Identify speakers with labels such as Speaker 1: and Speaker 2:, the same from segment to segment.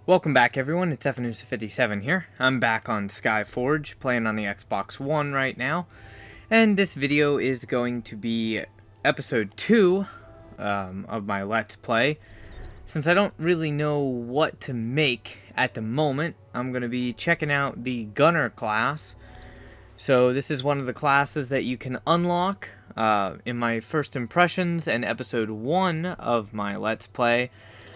Speaker 1: Welcome back, everyone. It's FNusa57 here. I'm back on Skyforge, playing on the Xbox One right now. And this video is going to be episode 2 of my Let's Play. Since I don't really know what to make at the moment, I'm going to be checking out the Gunner class. So this is one of the classes that you can unlock in my first impressions and episode 1 of my Let's Play.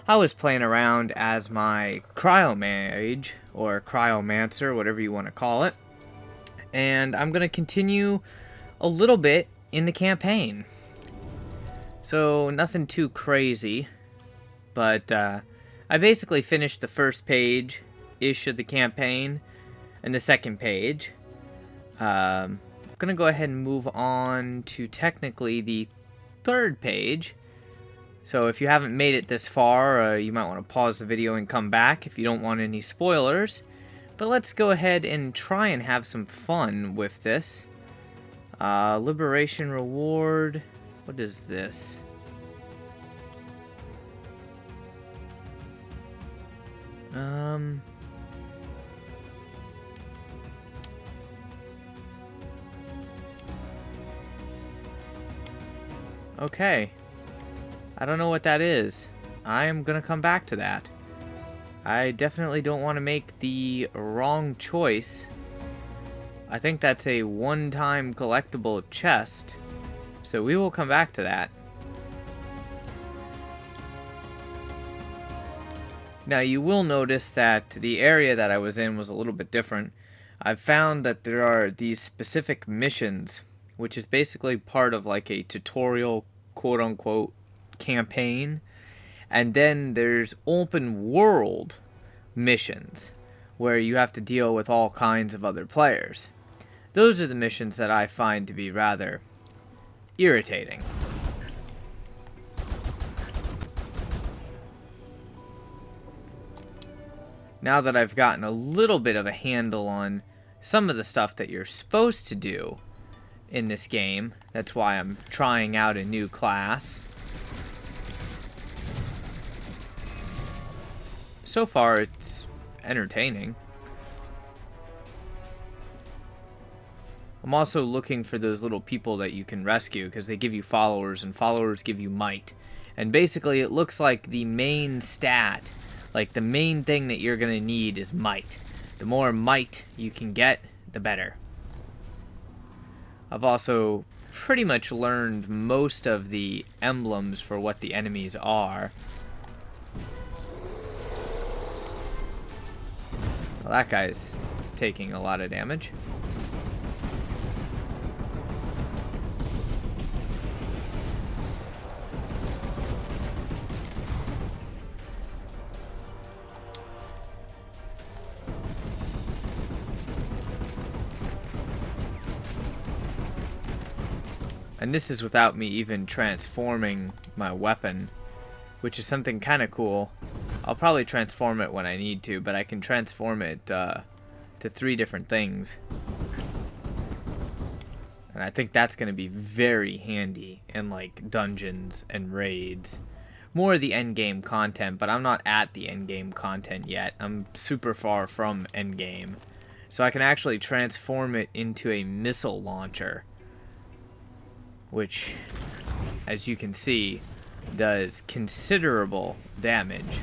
Speaker 1: I was playing around as my Cryomage, or Cryomancer, whatever you want to call it. And I'm going to continue a little bit in the campaign. So, nothing too crazy. But, I basically finished the first page-ish of the campaign, and the second page. I'm going to go ahead and move on to technically the third page. So if you haven't made it this far, you might want to pause the video and come back if you don't want any spoilers. But let's go ahead and try and have some fun with this. Liberation reward. What is this? Okay. I don't know what that is. I am gonna come back to that. I definitely don't want to make the wrong choice. I think that's a one-time collectible chest. So we will come back to that. Now you will notice that the area that I was in was a little bit different. I've found that there are these specific missions, which is basically part of like a tutorial, quote-unquote, campaign, and then there's open world missions where you have to deal with all kinds of other players. Those are the missions that I find to be rather irritating. Now that I've gotten a little bit of a handle on some of the stuff that you're supposed to do in this game, that's why I'm trying out a new class. So far, it's entertaining. I'm also looking for those little people that you can rescue, because they give you followers, and followers give you might. And basically, it looks like the main stat, like the main thing that you're going to need is might. The more might you can get, the better. I've also pretty much learned most of the emblems for what the enemies are. Well, that guy's taking a lot of damage. And this is without me even transforming my weapon, which is something kind of cool. I'll probably transform it when I need to, but I can transform it to 3 different things. And I think that's going to be very handy in like dungeons and raids. More of the endgame content, but I'm not at the endgame content yet. I'm super far from endgame. So I can actually transform it into a missile launcher, which, as you can see, does considerable damage.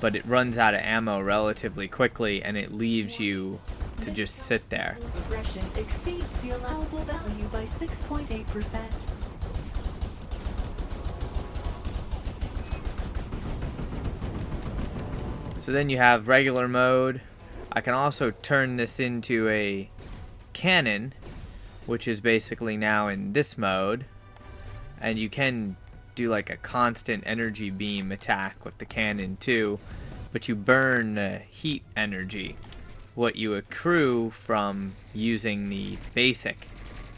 Speaker 1: But it runs out of ammo relatively quickly, and it leaves you to just sit there.
Speaker 2: Aggression exceeds the allowable value by 6.8%.
Speaker 1: So then you have regular mode. I can also turn this into a cannon, which is basically now in this mode. And you can do like a constant energy beam attack with the cannon too, but you burn heat energy, what you accrue from using the basic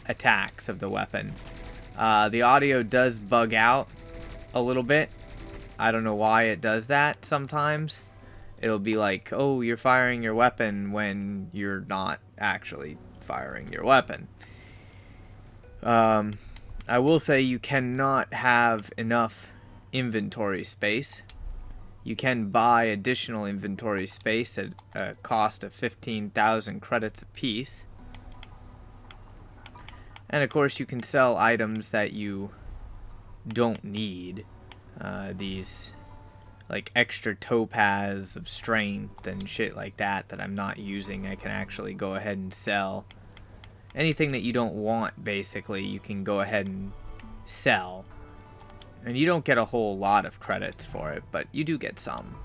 Speaker 1: attacks of the weapon. The audio does bug out a little bit. I don't know why it does that sometimes. It'll be like, oh, you're firing your weapon when you're not actually firing your weapon. I will say you cannot have enough inventory space. you can buy additional inventory space at a cost of 15,000 credits apiece. And of course you can sell items that you don't need. These like extra topaz of strength and shit like that that I'm not using, I can actually go ahead and sell. Anything that you don't want, basically, you can go ahead and sell. And you don't get a whole lot of credits for it, but you do get some.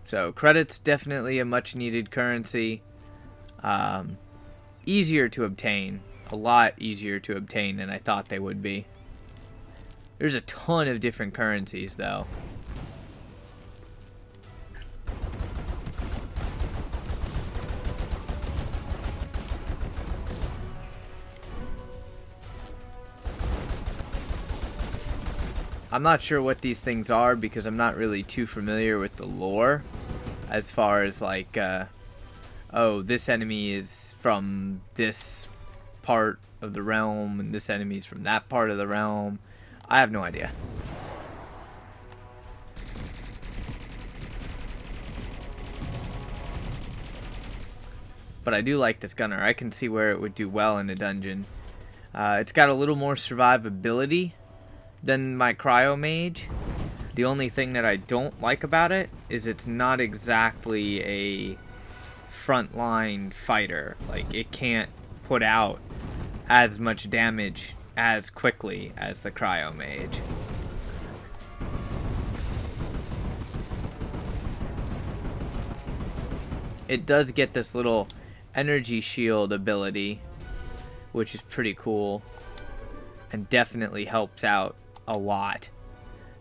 Speaker 1: So credits, definitely a much needed currency. Easier to obtain. A lot easier to obtain than I thought they would be. There's a ton of different currencies, though. I'm not sure what these things are because I'm not really too familiar with the lore as far as like, oh, this enemy is from this part of the realm and this enemy is from that part of the realm. I have no idea. But I do like this gunner. I can see where it would do well in a dungeon. It's got a little more survivability than my cryo mage. The only thing that I don't like about it is it's not exactly a frontline fighter. Like, it can't put out as much damage as quickly as the cryo mage. It does get this little energy shield ability, which is pretty cool and definitely helps out a lot.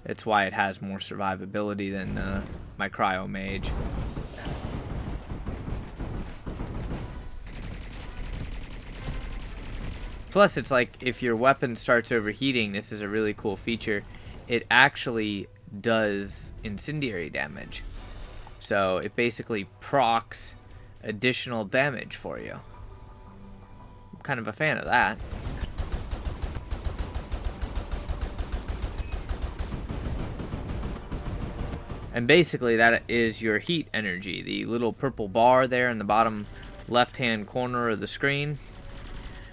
Speaker 1: That's why it has more survivability than my cryo mage. Plus, it's like if your weapon starts overheating, this is a really cool feature. It actually does incendiary damage. So it basically procs additional damage for you. I'm kind of a fan of that. And basically that is your heat energy. The little purple bar there in the bottom left-hand corner of the screen.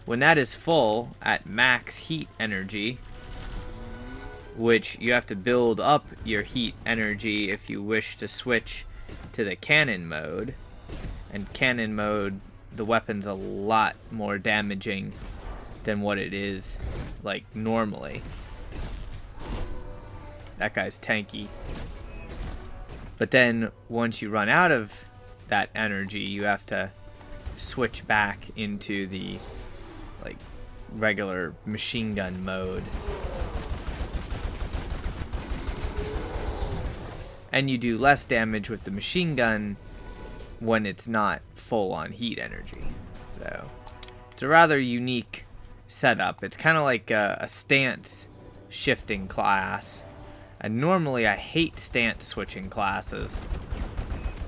Speaker 1: When that is full at max heat energy, which you have to build up your heat energy if you wish to switch to the cannon mode. And cannon mode, the weapon's a lot more damaging than what it is like normally. That guy's tanky. But then once you run out of that energy, you have to switch back into the like regular machine gun mode. And you do less damage with the machine gun when it's not full on heat energy. So it's a rather unique setup. It's kind of like a stance shifting class. And normally I hate stance switching classes,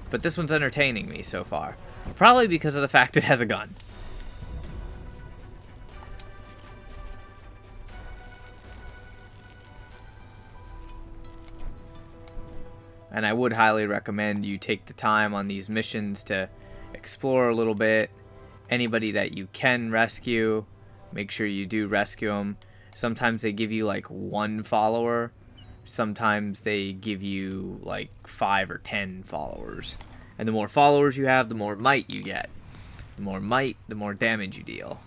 Speaker 1: but this one's entertaining me so far. Probably because of the fact it has a gun. And I would highly recommend you take the time on these missions to explore a little bit. Anybody that you can rescue, make sure you do rescue them. Sometimes they give you like 1 follower. Sometimes they give you like 5 or 10 followers. And the more followers you have, the more might you get. The more might, the more damage you deal.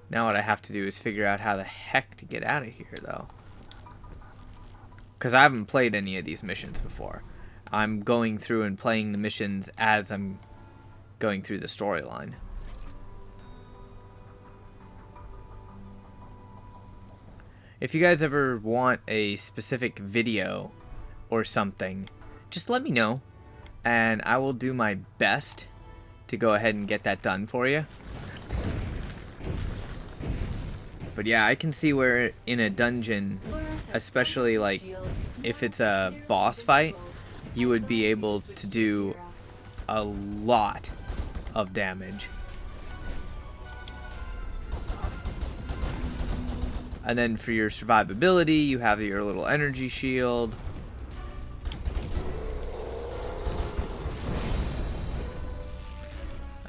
Speaker 1: Now what I have to do is figure out how the heck to get out of here, though. Because I haven't played any of these missions before. I'm going through and playing the missions as I'm going through the storyline. If you guys ever want a specific video or something, just let me know, and I will do my best to go ahead and get that done for you. But yeah, I can see where in a dungeon, especially like if it's a boss fight, you would be able to do a lot of damage. And then for your survivability, you have your little energy shield.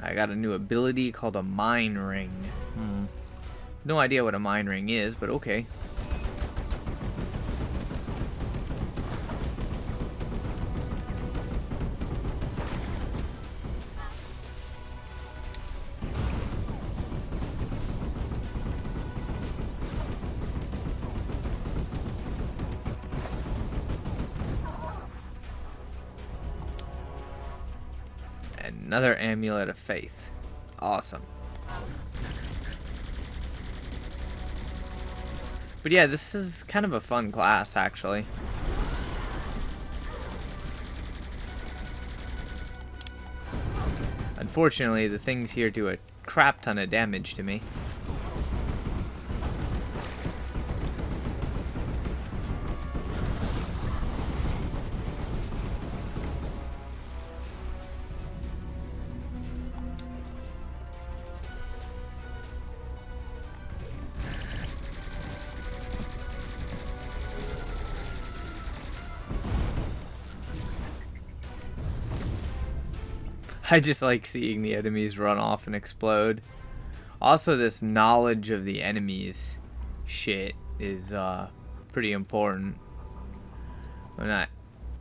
Speaker 1: I got a new ability called a mine ring. No idea what a mine ring is, but okay. Another amulet of faith. Awesome. But yeah, this is kind of a fun class, actually. Unfortunately, the things here do a crap ton of damage to me. I just like seeing the enemies run off and explode. Also, this knowledge of the enemies shit is pretty important. And I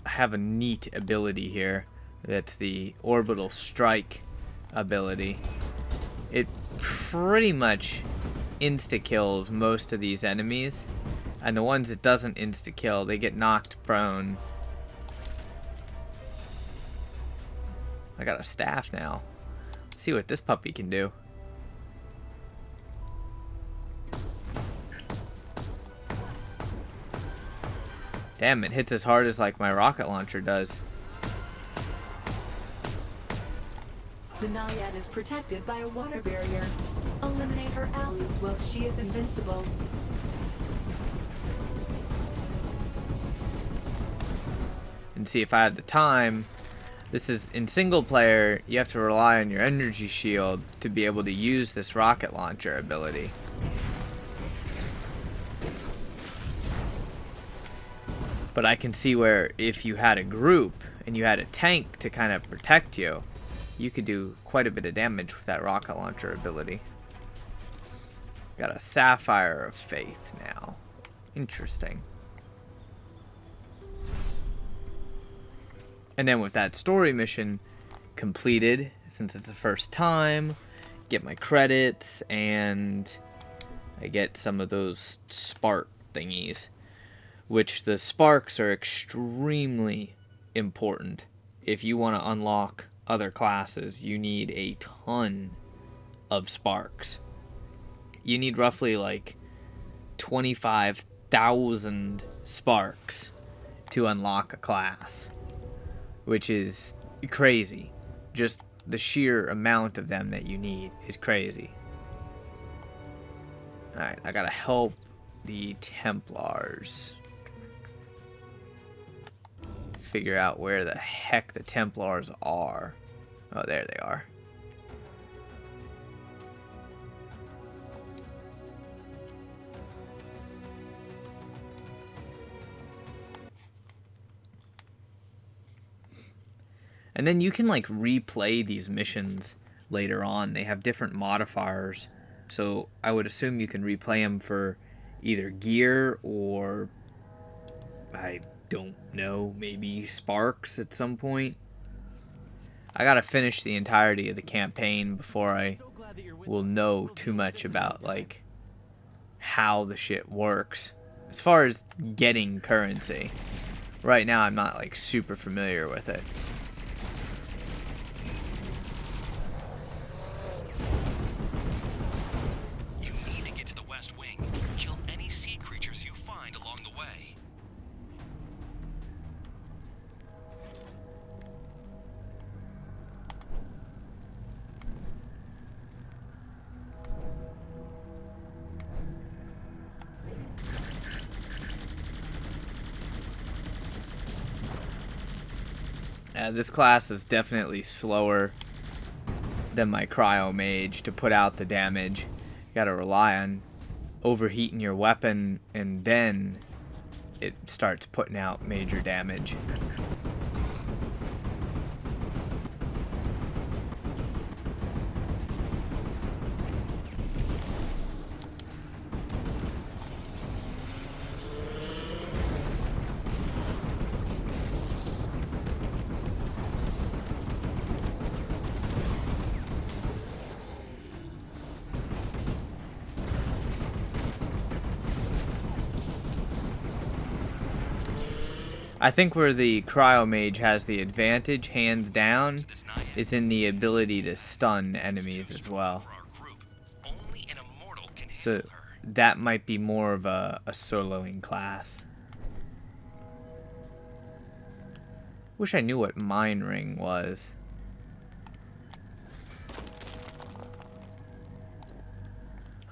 Speaker 1: have a neat ability here. That's the orbital strike ability. It pretty much insta-kills most of these enemies. And the ones it doesn't insta-kill, they get knocked prone. I got a staff now. Let's see what this puppy can do. Damn, it hits as hard as like my rocket launcher does.
Speaker 2: The Naiad is protected by a water barrier. Eliminate her allies while she is invincible.
Speaker 1: And see, if I had the time, this is in single player, you have to rely on your energy shield to be able to use this rocket launcher ability. But I can see where if you had a group and you had a tank to kind of protect you, you could do quite a bit of damage with that rocket launcher ability. Got a Sapphire of Faith now. Interesting. And then with that story mission completed, since it's the first time, get my credits, and I get some of those spark thingies. Which the sparks are extremely important. If you want to unlock other classes, you need a ton of sparks. You need roughly like 25,000 sparks to unlock a class. Which is crazy. Just the sheer amount of them that you need is crazy. Alright, I gotta help the Templars figure out where the heck the Templars are. Oh, there they are. And then you can like replay these missions later on. They have different modifiers. So I would assume you can replay them for either gear or, I don't know, maybe sparks at some point. I gotta finish the entirety of the campaign before I will know too much about like how the shit works. As far as getting currency, right now I'm not like super familiar with it. This class is definitely slower than my Cryo Mage to put out the damage. Gotta rely on overheating your weapon, and then it starts putting out major damage. I think where the Cryo Mage has the advantage, hands down, is in the ability to stun enemies as well. So that might be more of a soloing class. Wish I knew what Mind Ring was.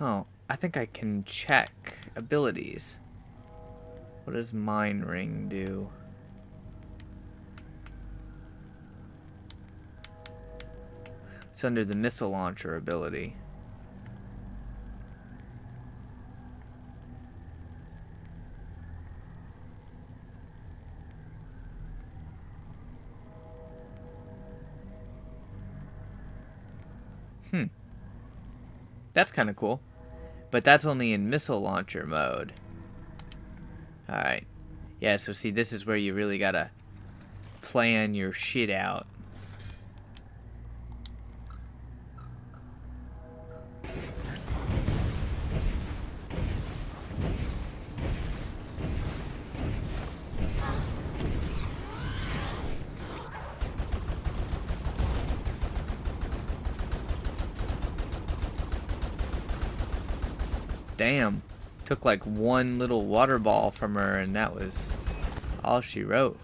Speaker 1: Oh, I think I can check abilities. What does Mind Ring do? It's under the missile launcher ability. That's kind of cool. But that's only in missile launcher mode. Alright. Yeah, so see, this is where you really gotta plan your shit out. Damn. Took like one little water ball from her, and that was all she wrote.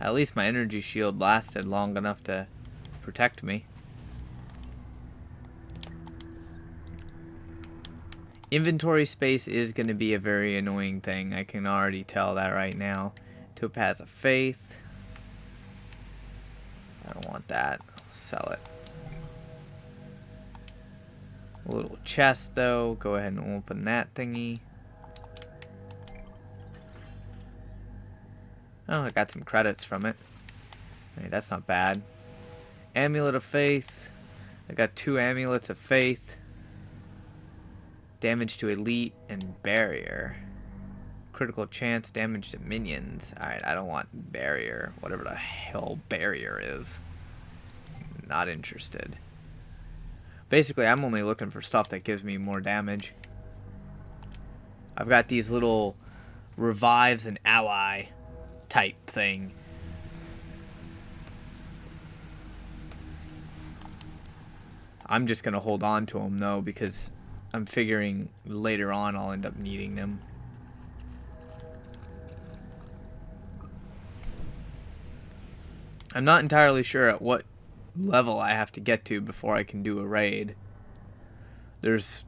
Speaker 1: At least my energy shield lasted long enough to protect me. Inventory space is going to be a very annoying thing. I can already tell that right now. Topaz of Faith. I don't want that. I'll sell it. A little chest, though. Go ahead and open that thingy. Oh, I got some credits from it. Hey, that's not bad. Amulet of Faith. I got 2 Amulets of Faith. Damage to Elite and Barrier. Critical chance damage to minions. Alright, I don't want Barrier. Whatever the hell Barrier is. Not interested. Basically, I'm only looking for stuff that gives me more damage. I've got these little revives and ally type thing. I'm just going to hold on to them, though, because I'm figuring later on I'll end up needing them. I'm not entirely sure at what level I have to get to before I can do a raid. There's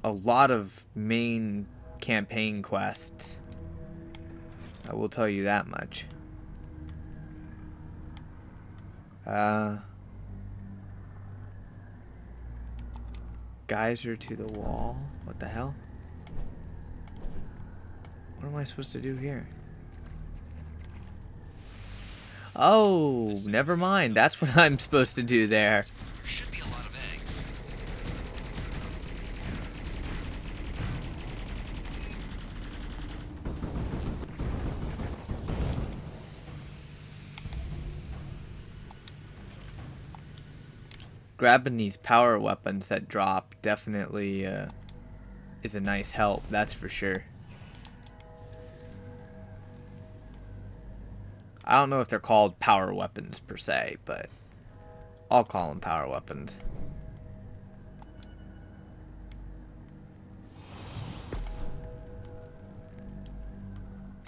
Speaker 1: a lot of main campaign quests. I will tell you that much. Geyser to the wall? What the hell? What am I supposed to do here? Oh, never mind. That's what I'm supposed to do there.
Speaker 3: There should be a lot of eggs.
Speaker 1: Grabbing these power weapons that drop definitely is a nice help, that's for sure. I don't know if they're called power weapons per se, but I'll call them power weapons.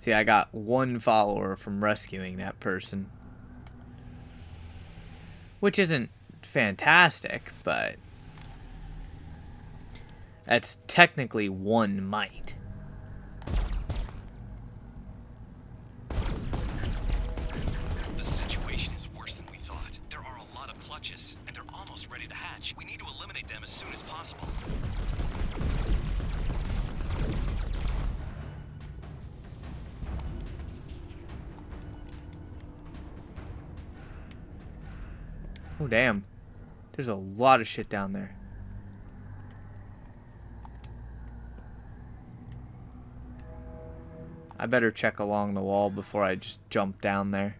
Speaker 1: See, I got 1 follower from rescuing that person. Which isn't fantastic, but that's technically 1 might.
Speaker 3: launches, and they're almost ready to hatch. We need to eliminate them as soon as possible.
Speaker 1: Oh, damn. There's a lot of shit down there. I better check along the wall before I just jump down there.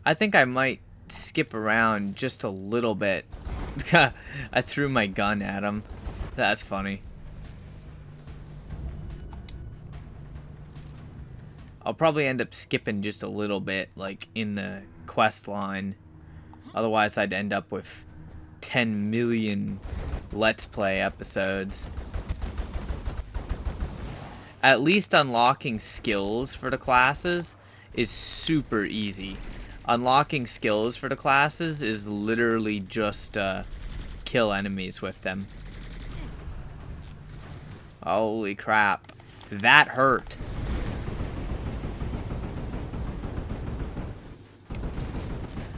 Speaker 1: I think I might skip around just a little bit. I threw my gun at him. That's funny. I'll probably end up skipping just a little bit, like in the quest line. Otherwise, I'd end up with 10 million Let's Play episodes. At least unlocking skills for the classes is super easy. Unlocking skills for the classes is literally just kill enemies with them. Holy crap. That hurt.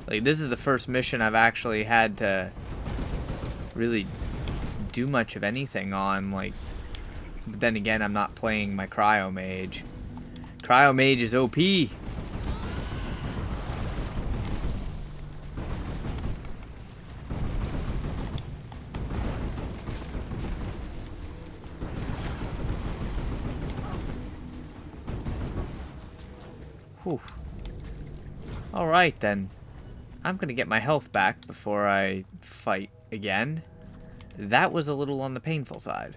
Speaker 1: Like, this is the first mission I've actually had to really do much of anything on. Like, but then again, I'm not playing my Cryo Mage. Cryo Mage is OP. Whew. Alright then. I'm gonna get my health back before I fight again. That was a little on the painful side.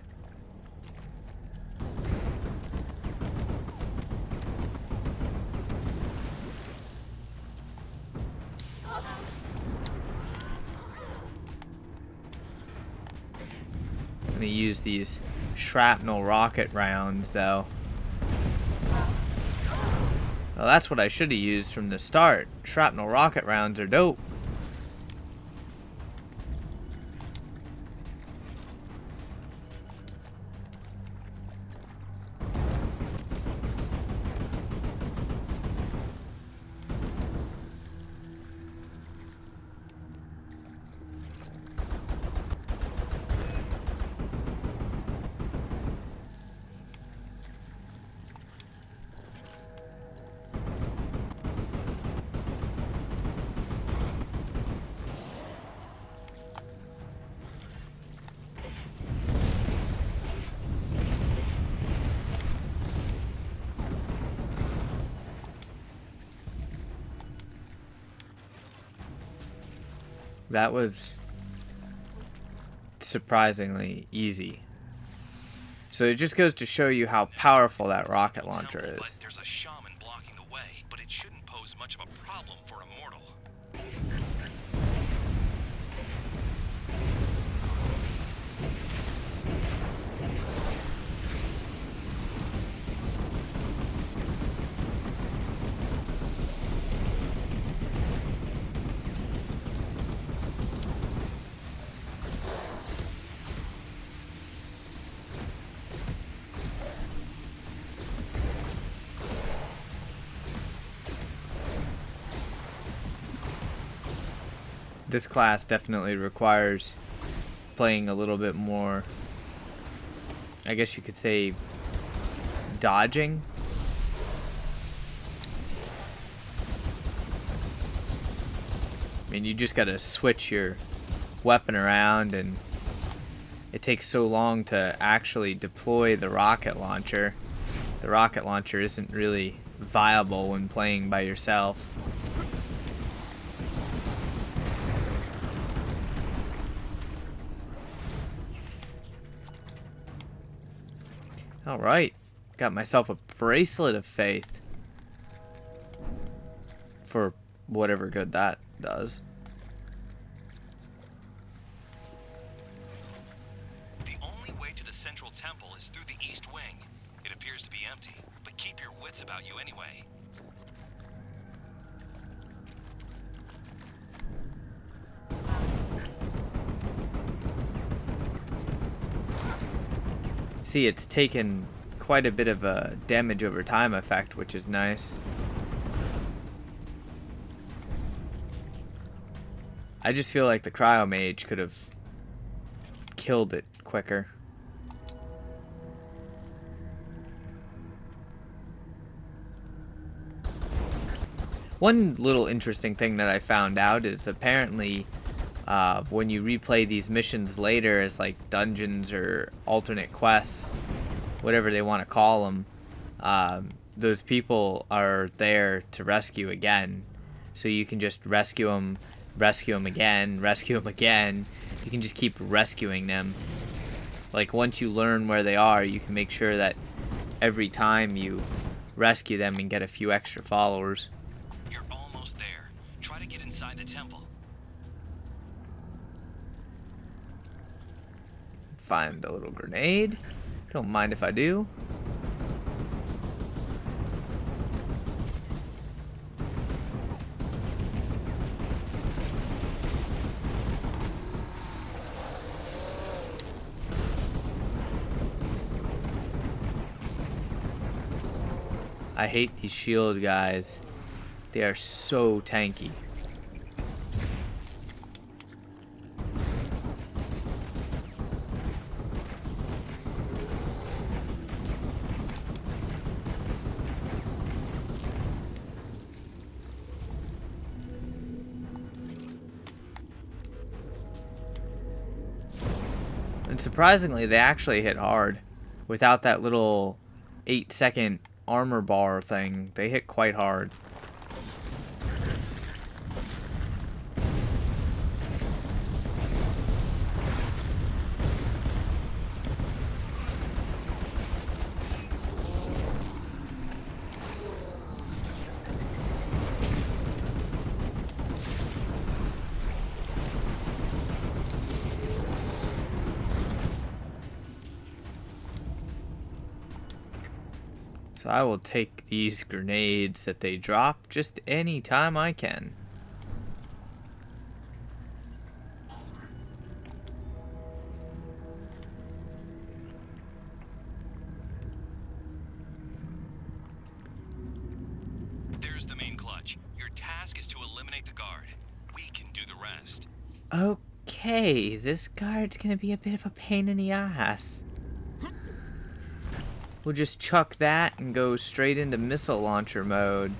Speaker 1: I'm gonna use these shrapnel rocket rounds though. Well, that's what I should have used from the start. Shrapnel rocket rounds are dope. That was surprisingly easy. So it just goes to show you how powerful that rocket launcher is.
Speaker 3: But there's a shaman blocking the way, but it shouldn't pose much of a problem for a mortal.
Speaker 1: This class definitely requires playing a little bit more, I guess you could say, dodging. I mean, you just gotta switch your weapon around, and it takes so long to actually deploy the rocket launcher. The rocket launcher isn't really viable when playing by yourself. Alright, got myself a bracelet of faith. For whatever good that does.
Speaker 3: The only way to the central temple is through the east wing. It appears to be empty, but keep your wits about you anyway.
Speaker 1: See, it's taken quite a bit of a damage over time effect, which is nice. I just feel like the Cryo Mage could have killed it quicker. One little interesting thing that I found out is apparently when you replay these missions later as like dungeons or alternate quests, whatever they want to call them, those people are there to rescue again. So you can just rescue them again, rescue them again. You can just keep rescuing them. Like once you learn where they are, you can make sure that every time you rescue them and get a few extra followers.
Speaker 3: You're almost there. Try to get inside the temple.
Speaker 1: Find a little grenade. Don't mind if I do. I hate these shield guys. They are so tanky. And surprisingly, they actually hit hard. Without that little 8-second armor bar thing, they hit quite hard. So I will take these grenades that they drop just any time I can.
Speaker 3: There's the main clutch. Your task is to eliminate the guard. We can do the rest.
Speaker 1: Okay, this guard's gonna be a bit of a pain in the ass. We'll just chuck that and go straight into missile launcher mode.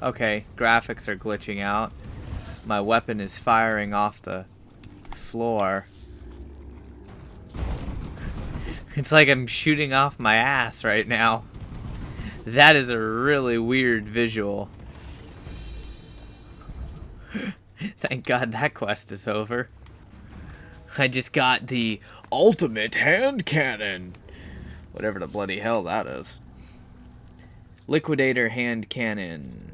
Speaker 1: Okay, graphics are glitching out. My weapon is firing off the floor. It's like I'm shooting off my ass right now. That is a really weird visual. Thank God that quest is over. I just got the ultimate hand cannon. Whatever the bloody hell that is. Liquidator hand cannon.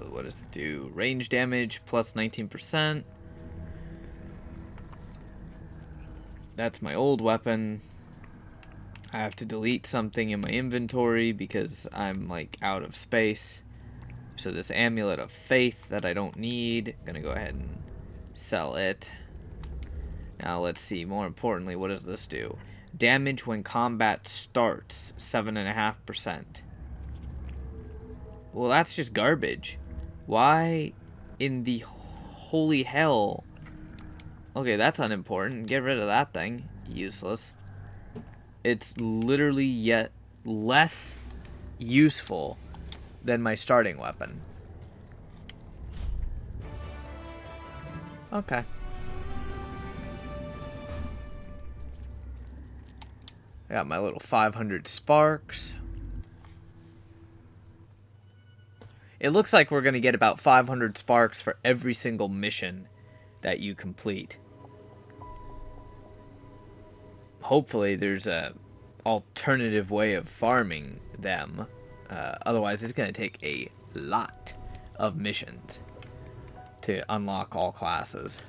Speaker 1: What does it do? Range damage plus 19%. That's my old weapon. I have to delete something in my inventory because I'm like out of space. So this amulet of faith that I don't need, gonna go ahead and sell it. Now let's see, more importantly, what does this do? Damage when combat starts, 7.5%. Well, that's just garbage. Why in the holy hell? Okay, that's unimportant. Get rid of that thing. Useless. It's literally yet less useful than my starting weapon. Okay. I got my little 500 sparks. It looks like we're going to get about 500 sparks for every single mission that you complete. Hopefully there's a alternative way of farming them. Otherwise it's going to take a lot of missions to unlock all classes.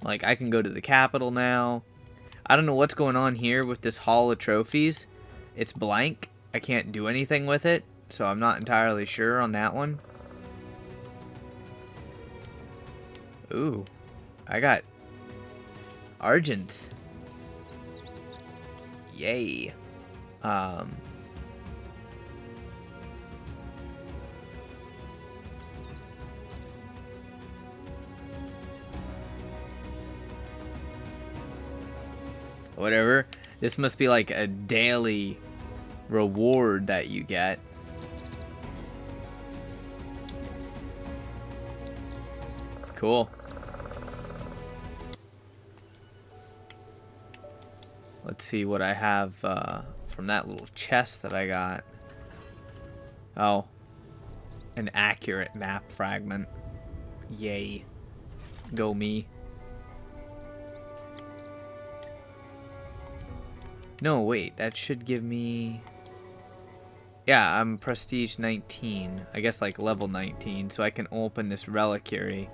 Speaker 1: Like, I can go to the capital now. I don't know what's going on here with this hall of trophies. It's blank. I can't do anything with it, so I'm not entirely sure on that one. Ooh, I got Argents. Yay. Whatever. This must be like a daily reward that you get. Cool. Let's see what I have from that little chest that I got. Oh. An accurate map fragment. Yay. Go me. No, wait. That should give me... Yeah, I'm prestige 19. I guess like level 19. So I can open this reliquary,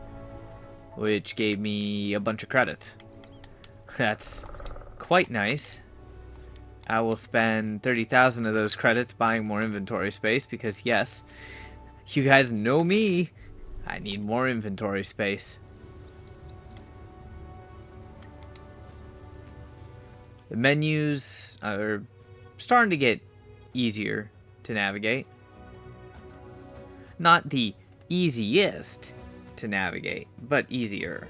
Speaker 1: which gave me a bunch of credits. That's quite nice. I will spend 30,000 of those credits buying more inventory space because, yes, you guys know me. I need more inventory space. The menus are starting to get easier to navigate. Not the easiest to navigate, but easier.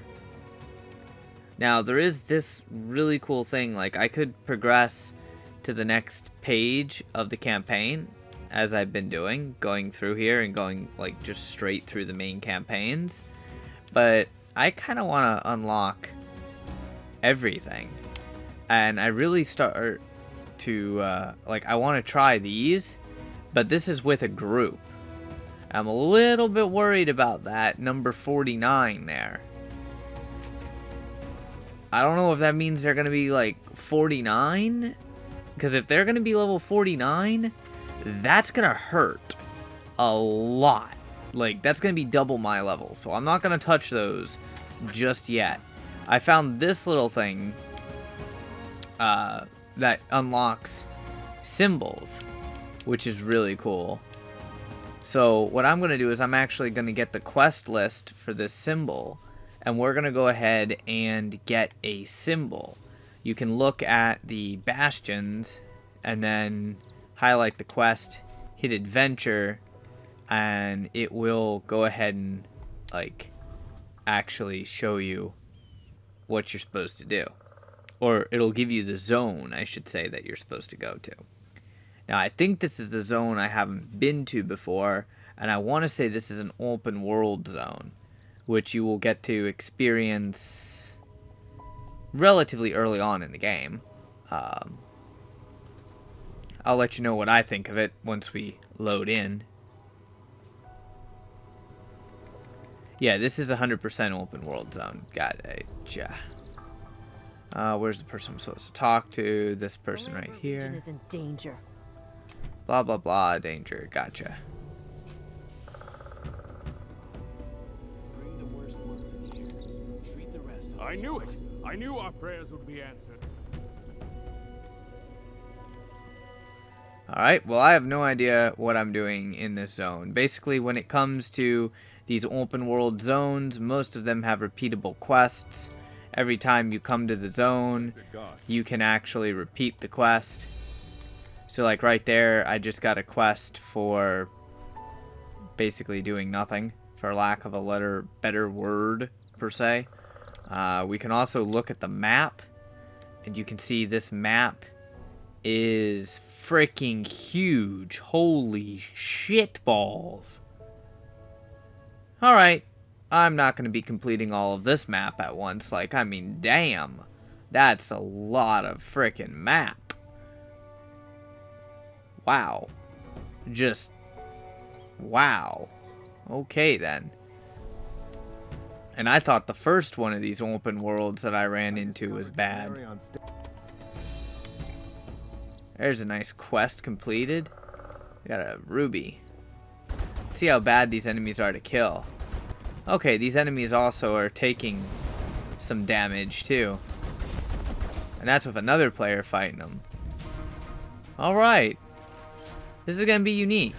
Speaker 1: Now, there is this really cool thing, like I could progress to the next page of the campaign, as I've been doing, going through here and going like just straight through the main campaigns. But I kind of want to unlock everything. And I really start to, like, I want to try these, but this is with a group. I'm a little bit worried about that number 49 there. I don't know if that means they're going to be, like, 49. Because if they're going to be level 49, that's going to hurt a lot. Like, that's going to be double my level. So I'm not going to touch those just yet. I found this little thing that unlocks symbols, which is really cool. So what I'm going to do is I'm actually going to get the quest list for this symbol, and we're going to go ahead and get a symbol. You can look at the bastions and then highlight the quest, hit adventure, and it will go ahead and like actually show you what you're supposed to do. Or it'll give you the zone, I should say, that you're supposed to go to. Now, I think this is the zone I haven't been to before, and I want to say this is an open world zone, which you will get to experience relatively early on in the game. I'll let you know what I think of it once we load in. Yeah, this is 100% open world zone. Got it. Where's the person I'm supposed to talk to? This person right here.
Speaker 4: Is in danger.
Speaker 1: Blah, blah, blah. Danger. Gotcha.
Speaker 5: I knew it! I knew our prayers would be answered.
Speaker 1: Alright, well, I have no idea what I'm doing in this zone. Basically, when it comes to these open world zones, most of them have repeatable quests. Every time you come to the zone, you can actually repeat the quest. So like right there, I just got a quest for basically doing nothing, for lack of a better word per se. We can also look at the map, and you can see this map is freaking huge. Holy shit balls. Alright. I'm not going to be completing all of this map at once. Like, I mean, damn. That's a lot of frickin' map. Wow. Just, wow. Okay, then. And I thought the first one of these open worlds that I ran into was bad. There's a nice quest completed. Got a ruby. Let's see how bad these enemies are to kill. Okay, these enemies also are taking some damage too. And that's with another player fighting them. Alright. This is going to be unique.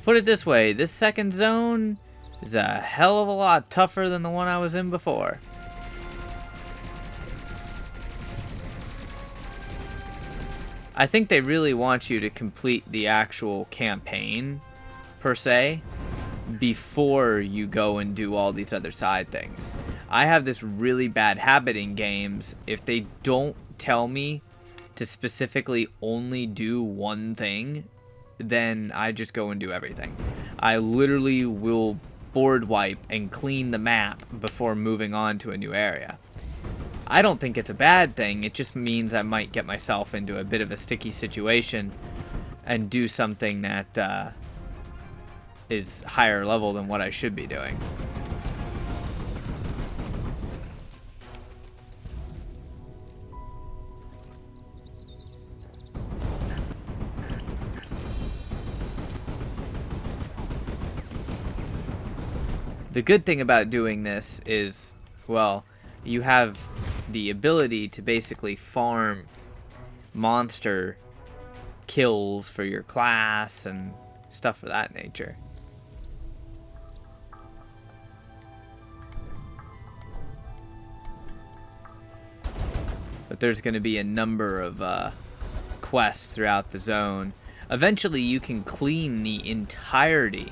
Speaker 1: Put it this way, this second zone is a hell of a lot tougher than the one I was in before. I think they really want you to complete the actual campaign, per se, before you go and do all these other side things. I have this really bad habit in games, if they don't tell me to specifically only do one thing, then I just go and do everything. I literally will board wipe and clean the map before moving on to a new area. I don't think it's a bad thing, it just means I might get myself into a bit of a sticky situation and do something that is higher level than what I should be doing. The good thing about doing this is, well, you have the ability to basically farm monster kills for your class and stuff of that nature. But there's going to be a number of quests throughout the zone. Eventually you can clean the entirety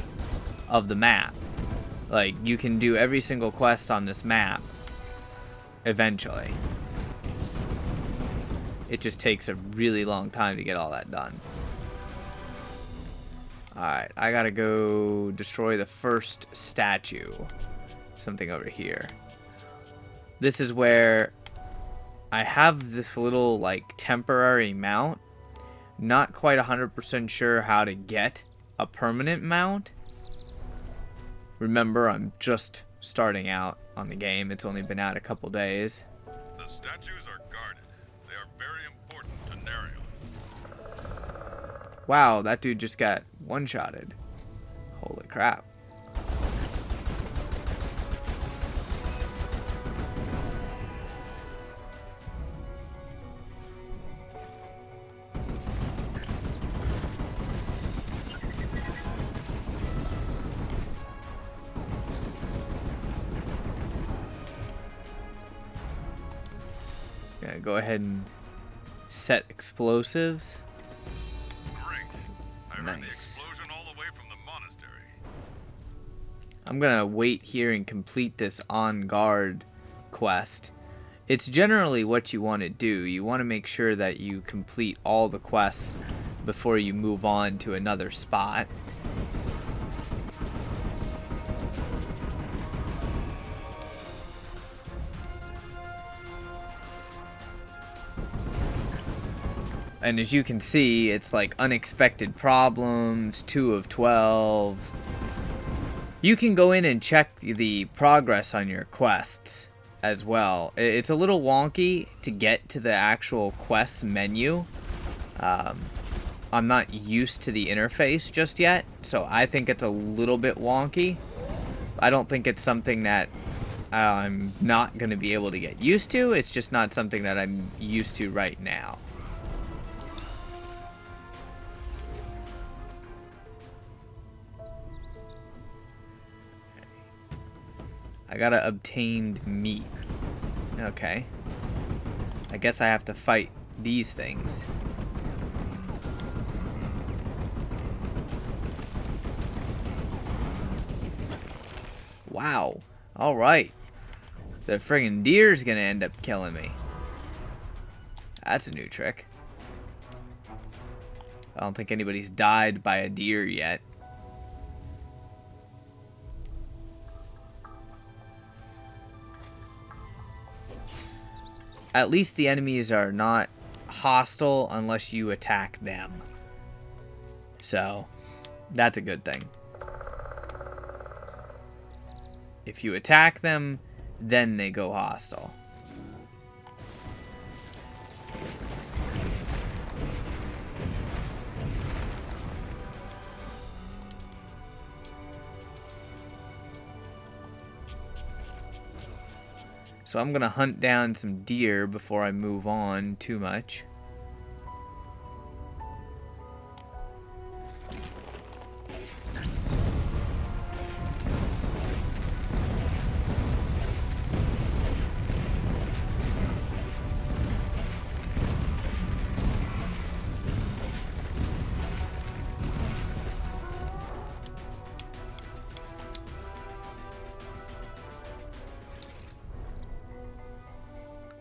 Speaker 1: of the map. Like, you can do every single quest on this map, eventually. It just takes a really long time to get all that done. Alright, I gotta go destroy the first statue. Something over here. This is where I have this little, like, temporary mount. Not quite 100% sure how to get a permanent mount. Remember, I'm just starting out on the game. It's only been out a couple days.
Speaker 4: The statues are guarded. They are very important to Narion.
Speaker 1: Wow, that dude just got one-shotted. Holy crap. Gonna go ahead and set explosives.
Speaker 4: Great. I heard the
Speaker 1: Nice.
Speaker 4: explosion all the way from the monastery.
Speaker 1: I'm gonna wait here and complete this on guard quest. It's generally what you want to do. You want to make sure that you complete all the quests before you move on to another spot. And as you can see, it's like unexpected problems, 2 of 12. You can go in and check the progress on your quests as well. It's a little wonky to get to the actual quests menu. I'm not used to the interface just yet, so I think it's a little bit wonky. I don't think it's something that I'm not going to be able to get used to. It's just not something that I'm used to right now. I got a obtained meat. Okay. I guess I have to fight these things. Wow. Alright. The friggin' deer's gonna end up killing me. That's a new trick. I don't think anybody's died by a deer yet. At least the enemies are not hostile unless you attack them. So, that's a good thing. If you attack them, then they go hostile. So I'm gonna hunt down some deer before I move on too much.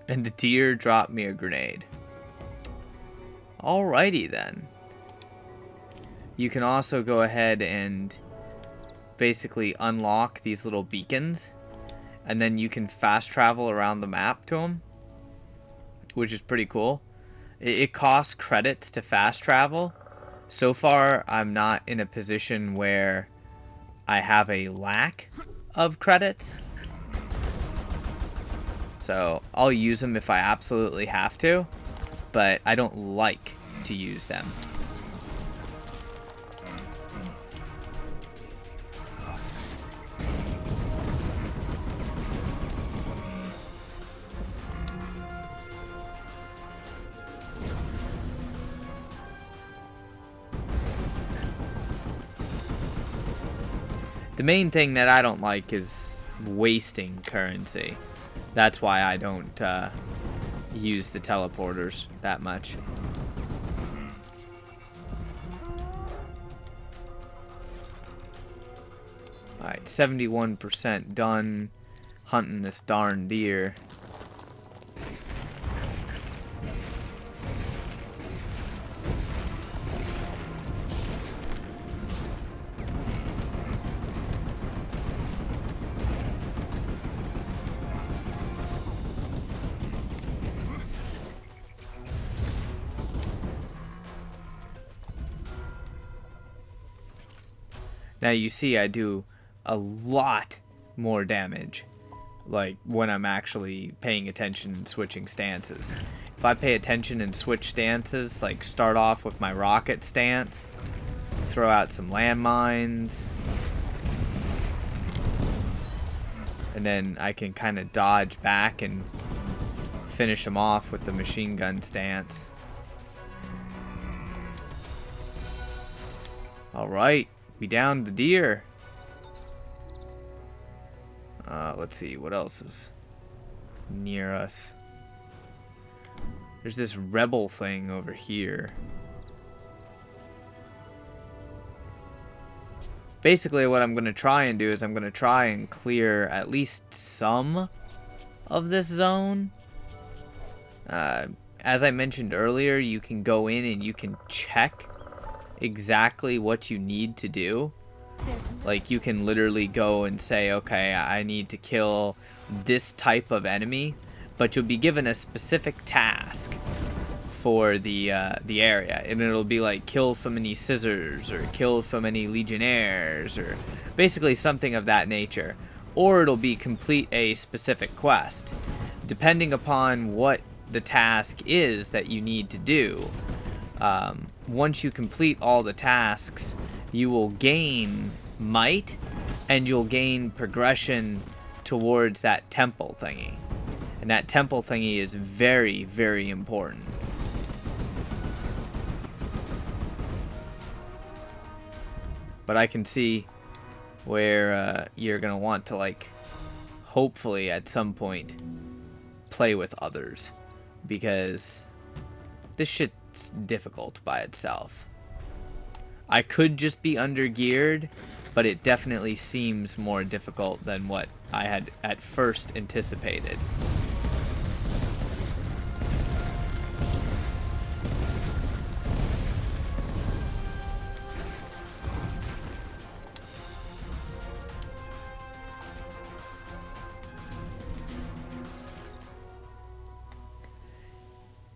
Speaker 1: And the deer dropped me a grenade. Alrighty then. You can also go ahead and basically unlock these little beacons. And then you can fast travel around the map to them. Which is pretty cool. It costs credits to fast travel. So far, I'm not in a position where I have a lack of credits. So I'll use them if I absolutely have to, but I don't like to use them. The main thing that I don't like is wasting currency. That's why I don't use the teleporters that much. Alright, 71% done hunting this darn deer. Now you see I do a lot more damage, like when I'm actually paying attention and switching stances. If I pay attention and switch stances, like start off with my rocket stance, throw out some landmines, and then I can kind of dodge back and finish them off with the machine gun stance. Alright. We downed the deer. Let's see, what else is near us? There's this rebel thing over here. Basically, what I'm going to try and do is I'm going to try and clear at least some of this zone. As I mentioned earlier, you can go in and you can check exactly what you need to do. Like, you can literally go and say, okay, I need to kill this type of enemy, but you'll be given a specific task for the area, and it'll be like kill so many scissors or kill so many legionnaires or basically something of that nature, or it'll be complete a specific quest. Depending upon what the task is that you need to do, once you complete all the tasks, you will gain might, and you'll gain progression towards that temple thingy. And that temple thingy is very, very important. But I can see where you're going to want to, like, hopefully at some point play with others. Because this shit's difficult by itself. I could just be under-geared, but it definitely seems more difficult than what I had at first anticipated.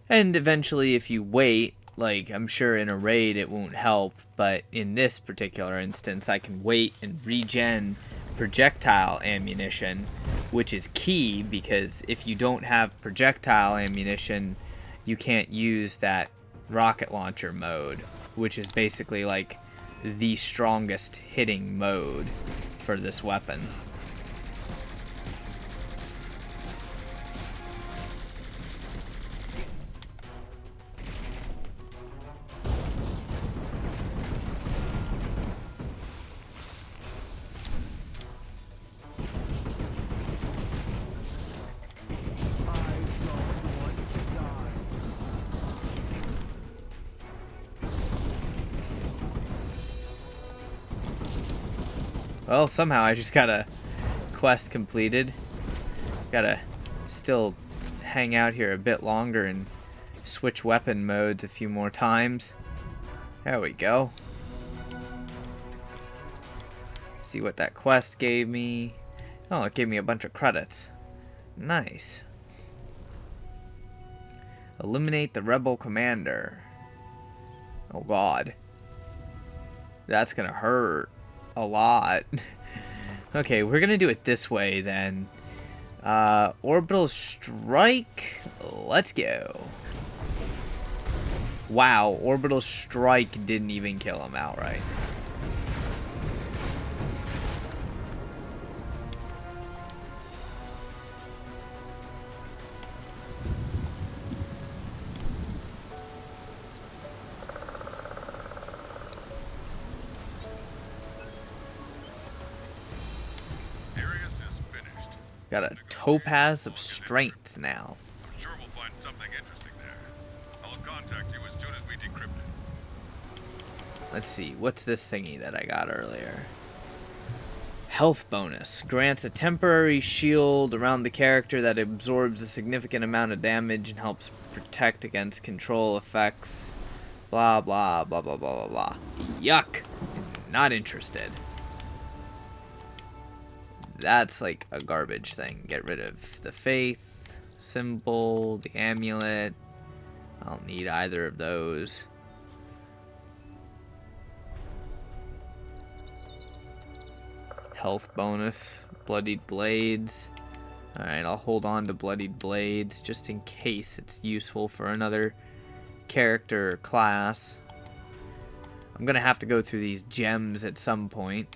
Speaker 1: And eventually, if you wait, like, I'm sure in a raid it won't help, but in this particular instance, I can wait and regen projectile ammunition, which is key, because if you don't have projectile ammunition, you can't use that rocket launcher mode, which is basically like the strongest hitting mode for this weapon. Well, somehow I just got a quest completed. Gotta still hang out here a bit longer and switch weapon modes a few more times. There we go. See what that quest gave me. Oh, it gave me a bunch of credits. Nice. Eliminate the rebel commander. Oh god. That's gonna hurt a lot. Okay, we're gonna do it this way then. Orbital strike. Let's go. Wow, orbital strike didn't even kill him outright. Got a topaz of strength now.
Speaker 4: I'm sure we'll find something interesting there. I'll contact you as soon as we decrypt it.
Speaker 1: Let's see, what's this thingy that I got earlier? Health bonus. Grants a temporary shield around the character that absorbs a significant amount of damage and helps protect against control effects. Blah, blah, blah, blah, blah, blah, blah. Yuck. Not interested. That's like a garbage thing. Get rid of the faith symbol, the amulet. I don't need either of those. Health bonus, bloodied blades. Alright, I'll hold on to bloodied blades just in case it's useful for another character or class. I'm gonna have to go through these gems at some point.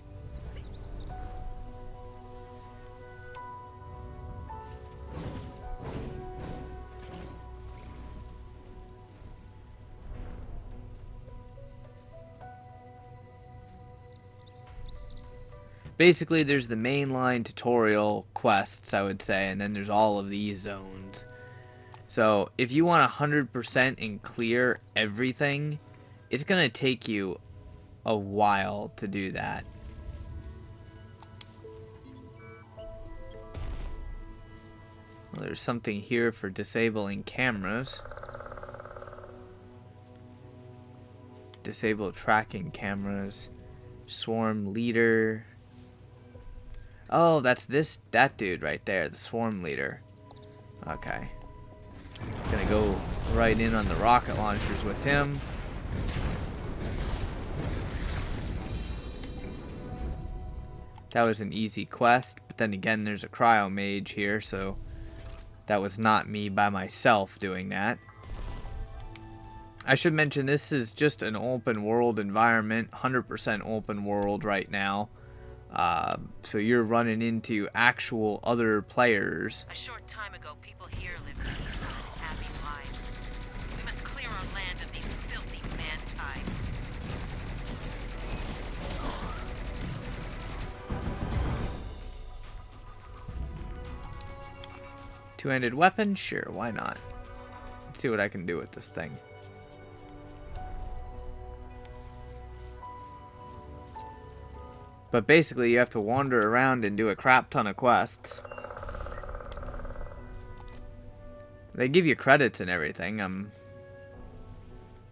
Speaker 1: Basically, there's the mainline tutorial quests, I would say, and then there's all of these zones. So, if you want 100% and clear everything, it's going to take you a while to do that. Well, there's something here for disabling cameras. Disable tracking cameras. Swarm leader. Oh, that's that dude right there, the swarm leader. Okay. Gonna go right in on the rocket launchers with him. That was an easy quest, but then again, there's a cryo mage here, so that was not me by myself doing that. I should mention this is just an open world environment, 100% open world right now. So you're running into actual other players.
Speaker 6: A short time ago, people here lived peaceful, happy lives. We must clear our land of these filthy man-tides.
Speaker 1: Two-handed weapon? Sure, why not? Let's see what I can do with this thing. But basically, you have to wander around and do a crap ton of quests. They give you credits and everything. I'm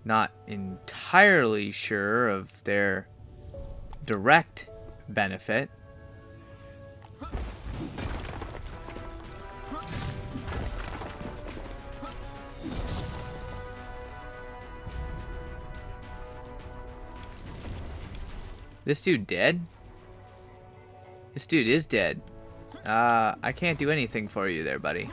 Speaker 1: not entirely sure of their direct benefit. This dude dead? This dude is dead. I can't do anything for you there, buddy.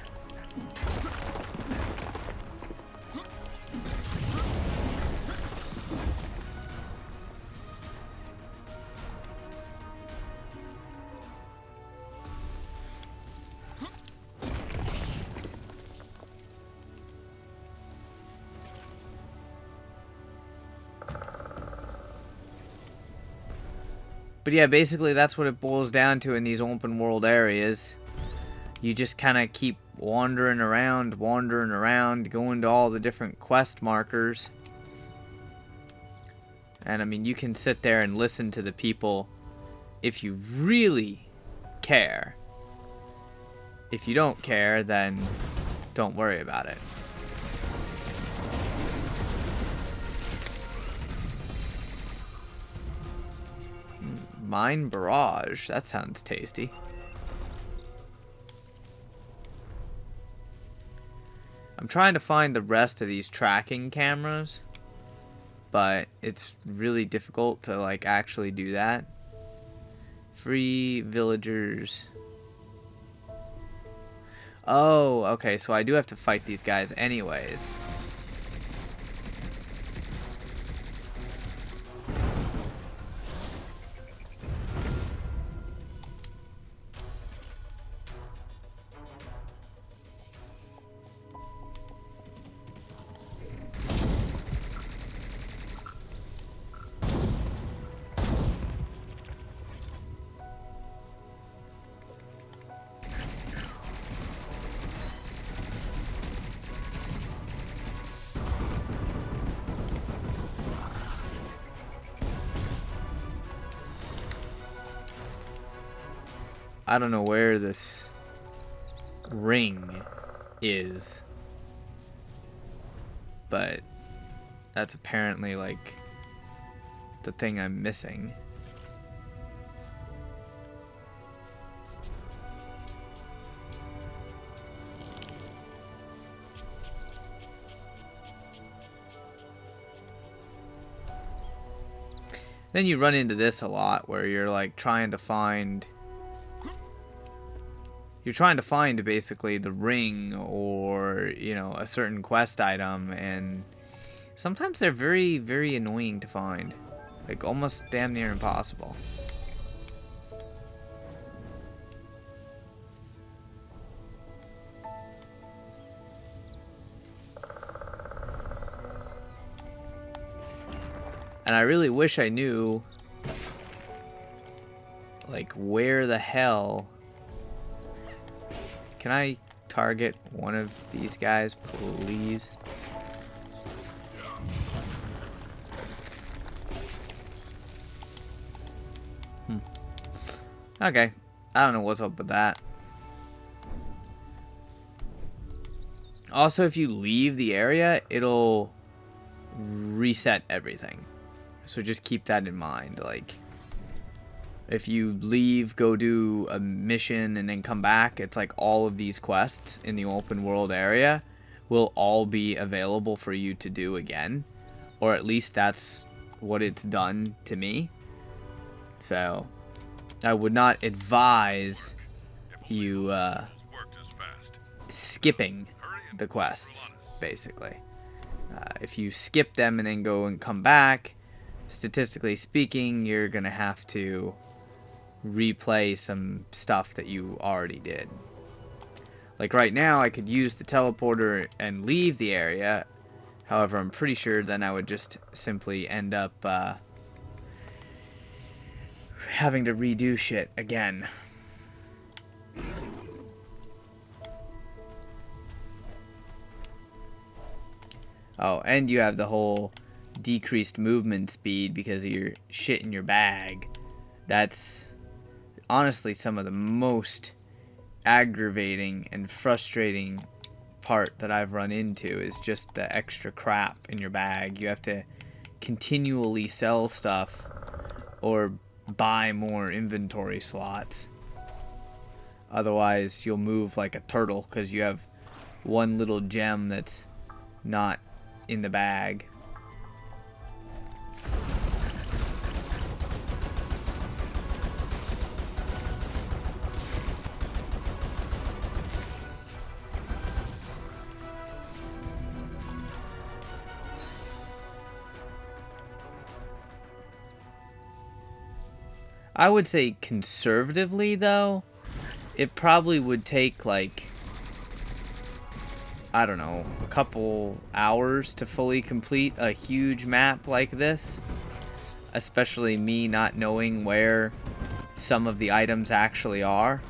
Speaker 1: But yeah, basically that's what it boils down to in these open world areas. You just kind of keep wandering around, going to all the different quest markers. And I mean, you can sit there and listen to the people if you really care. If you don't care, then don't worry about it. Mine barrage. That sounds tasty. I'm trying to find the rest of these tracking cameras, but it's really difficult to like actually do that. Free villagers. Oh, okay, so I do have to fight these guys anyways. I don't know where this ring is, but that's apparently like the thing I'm missing. Then you run into this a lot where you're like trying to find basically the ring or, you know, a certain quest item, and sometimes they're very, very annoying to find. Like almost damn near impossible. And I really wish I knew like where the hell. Can I target one of these guys, please? Okay. I don't know what's up with that. Also, if you leave the area, it'll reset everything. So just keep that in mind. Like, if you leave, go do a mission, and then come back, it's like all of these quests in the open world area will all be available for you to do again. Or at least that's what it's done to me. So, I would not advise you skipping the quests, basically. If you skip them and then go and come back, statistically speaking, you're going to have to replay some stuff that you already did. Like right now, I could use the teleporter and leave the area. However, I'm pretty sure then I would just simply end up having to redo shit again. Oh, and you have the whole decreased movement speed because of your shit in your bag. That's honestly some of the most aggravating and frustrating part that I've run into is just the extra crap in your bag. You have to continually sell stuff or buy more inventory slots. Otherwise, you'll move like a turtle because you have one little gem that's not in the bag. I would say conservatively, though, it probably would take, like, I don't know, a couple hours to fully complete a huge map like this. Especially me not knowing where some of the items actually are.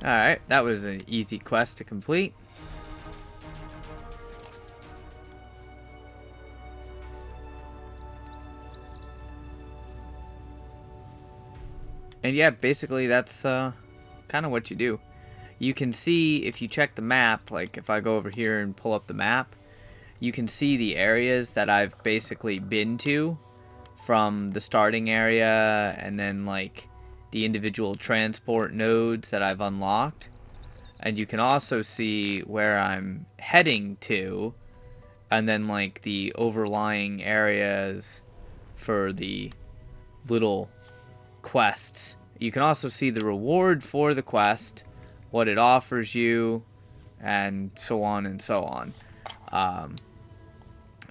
Speaker 1: Alright, that was an easy quest to complete. And yeah, basically that's kind of what you do. You can see, if you check the map, like if I go over here and pull up the map, you can see the areas that I've basically been to from the starting area, and then like the individual transport nodes that I've unlocked. And you can also see where I'm heading to, and then like the overlying areas for the little quests. You can also see the reward for the quest, what it offers you, and so on and so on.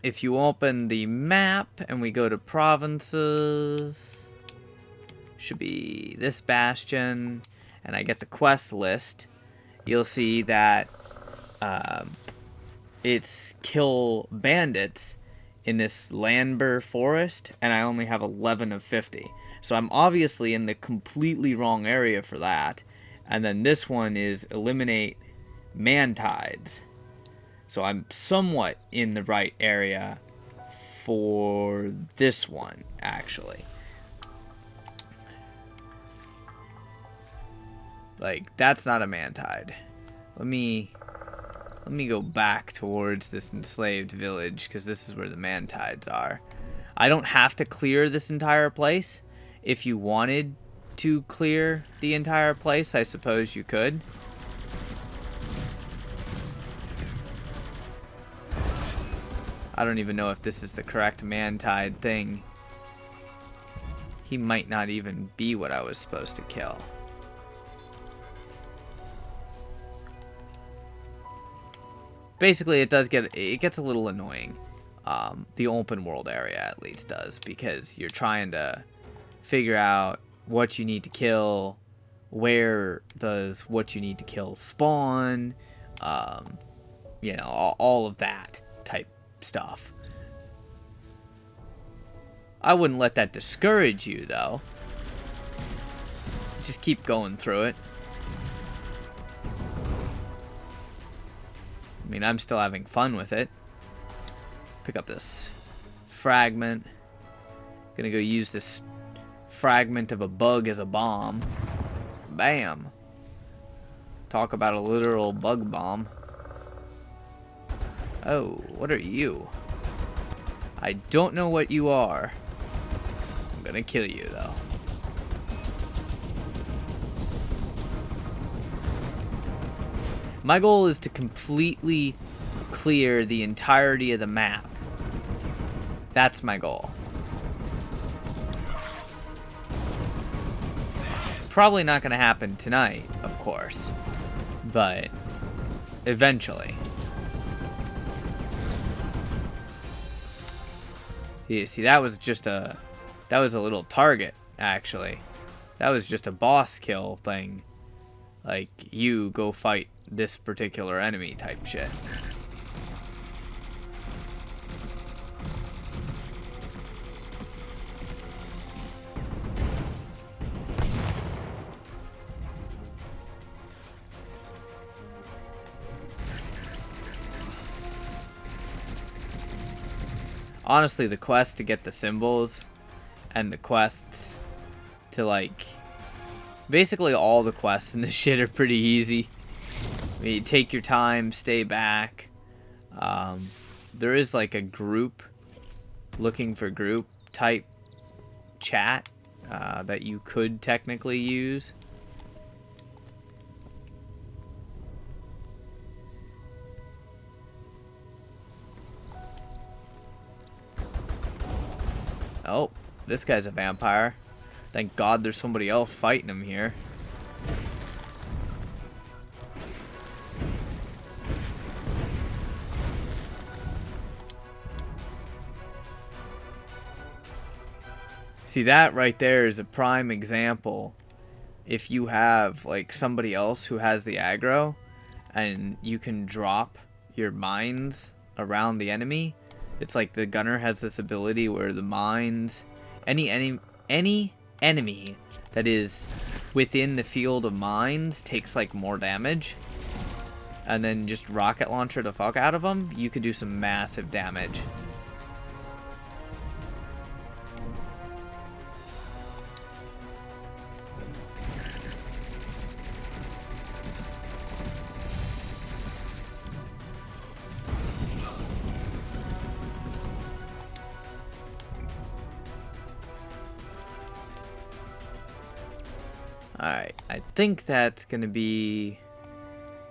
Speaker 1: If you open the map and we go to provinces, should be this bastion, and I get the quest list, you'll see that it's kill bandits in this LANBER forest, and I only have 11 of 50. So I'm obviously in the completely wrong area for that. And then this one is eliminate mantides. So I'm somewhat in the right area for this one, actually. Like, that's not a mantide. Let me go back towards this enslaved village, because this is where the mantides are. I don't have to clear this entire place. If you wanted to clear the entire place, I suppose you could. I don't even know if this is the correct mantide thing. He might not even be what I was supposed to kill. Basically, it gets a little annoying. The open world area at least does, because you're trying to figure out what you need to kill, where does what you need to kill spawn, you know, all of that type stuff. I wouldn't let that discourage you, though. Just keep going through it. I mean, I'm still having fun with it. Pick up this fragment. Gonna go use this fragment of a bug as a bomb. Bam. Talk about a literal bug bomb. Oh, what are you? I don't know what you are. I'm gonna kill you, though. My goal is to completely clear the entirety of the map. That's my goal. Probably not going to happen tonight, of course, but eventually. You see, that was a little target, actually. That was just a boss kill thing. Like, you go fight this particular enemy type shit. Honestly, the quest to get the symbols and the quests to, like, basically all the quests in this shit are pretty easy. I mean, you take your time, stay back. There is like a group, looking for group type chat that you could technically use. Oh, this guy's a vampire. Thank God there's somebody else fighting him here. See, that right there is a prime example. If you have like somebody else who has the aggro, and you can drop your mines around the enemy, it's like the gunner has this ability where the mines, any enemy that is within the field of mines takes like more damage, and then just rocket launcher the fuck out of them, you could do some massive damage. Alright, I think that's going to be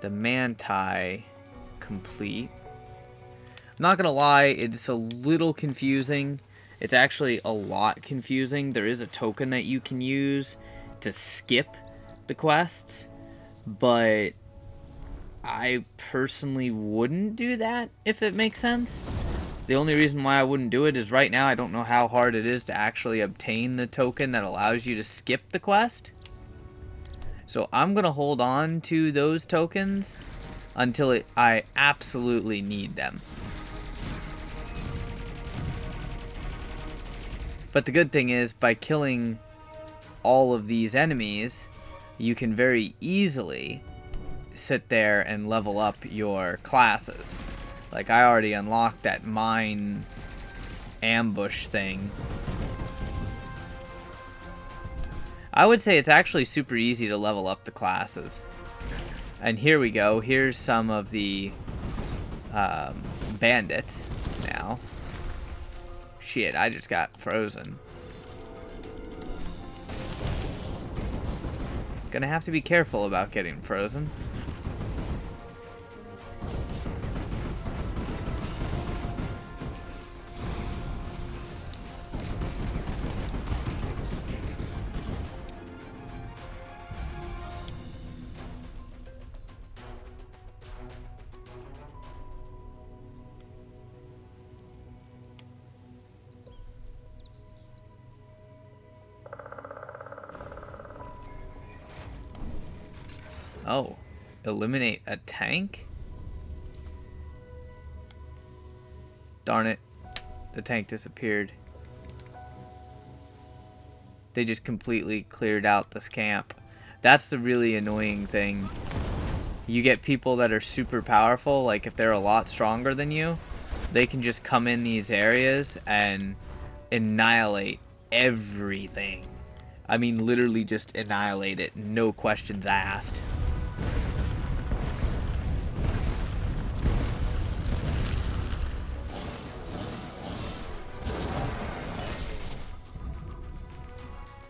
Speaker 1: the Manti complete. I'm not going to lie, it's a little confusing. It's actually a lot confusing. There is a token that you can use to skip the quests, but I personally wouldn't do that, if it makes sense. The only reason why I wouldn't do it is right now I don't know how hard it is to actually obtain the token that allows you to skip the quest. So I'm going to hold on to those tokens until I absolutely need them. But the good thing is, by killing all of these enemies, you can very easily sit there and level up your classes. Like, I already unlocked that mine ambush thing. I would say it's actually super easy to level up the classes. And here we go. Here's some of the bandits now. Shit, I just got frozen. Gonna have to be careful about getting frozen. Oh, eliminate a tank? Darn it. The tank disappeared. They just completely cleared out this camp. That's the really annoying thing. You get people that are super powerful, like if they're a lot stronger than you, they can just come in these areas and annihilate everything. I mean, literally just annihilate it, no questions asked.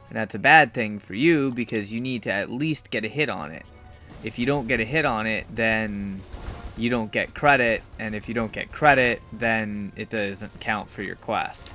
Speaker 1: And that's a bad thing for you because you need to at least get a hit on it. If you don't get a hit on it, then you don't get credit. And if you don't get credit, then it doesn't count for your quest.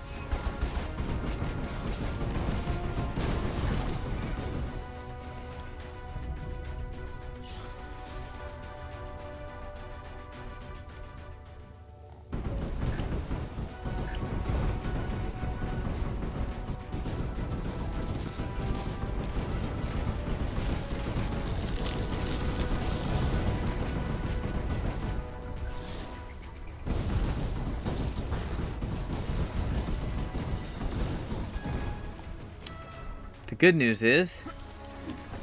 Speaker 1: The good news is,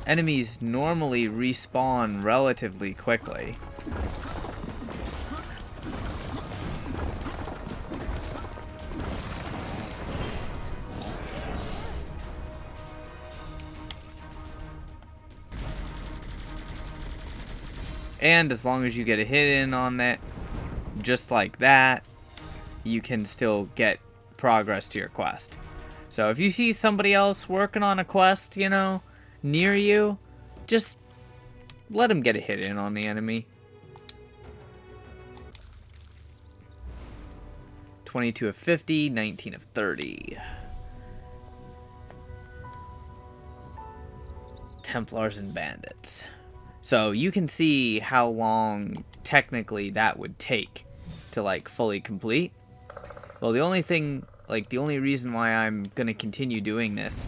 Speaker 1: enemies normally respawn relatively quickly. And as long as you get a hit in on that, just like that, you can still get progress to your quest. So if you see somebody else working on a quest, you know, near you, just let them get a hit in on the enemy. 22 of 50, 19 of 30. Templars and Bandits. So you can see how long technically that would take to like fully complete. Well, the only thing, like the only reason why I'm going to continue doing this,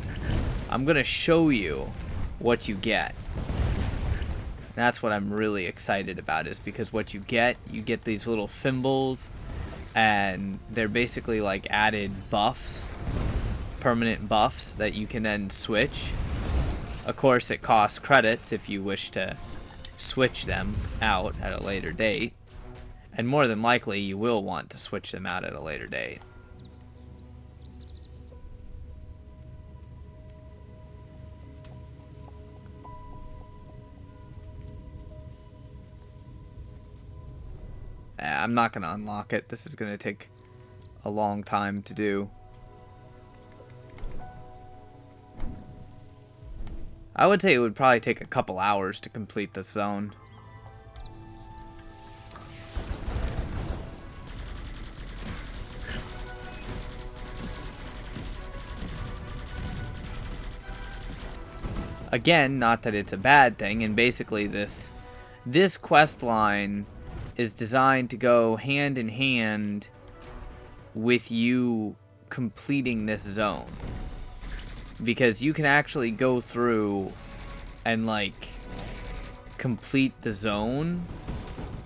Speaker 1: I'm going to show you what you get. That's what I'm really excited about, is because what you get these little symbols, and they're basically like added buffs, permanent buffs that you can then switch. Of course, it costs credits if you wish to switch them out at a later date. And more than likely, you will want to switch them out at a later date. I'm not going to unlock it. This is going to take a long time to do. I would say it would probably take a couple hours to complete this zone. Again, not that it's a bad thing, and basically this quest line is designed to go hand in hand with you completing this zone. Because you can actually go through and, like, complete the zone,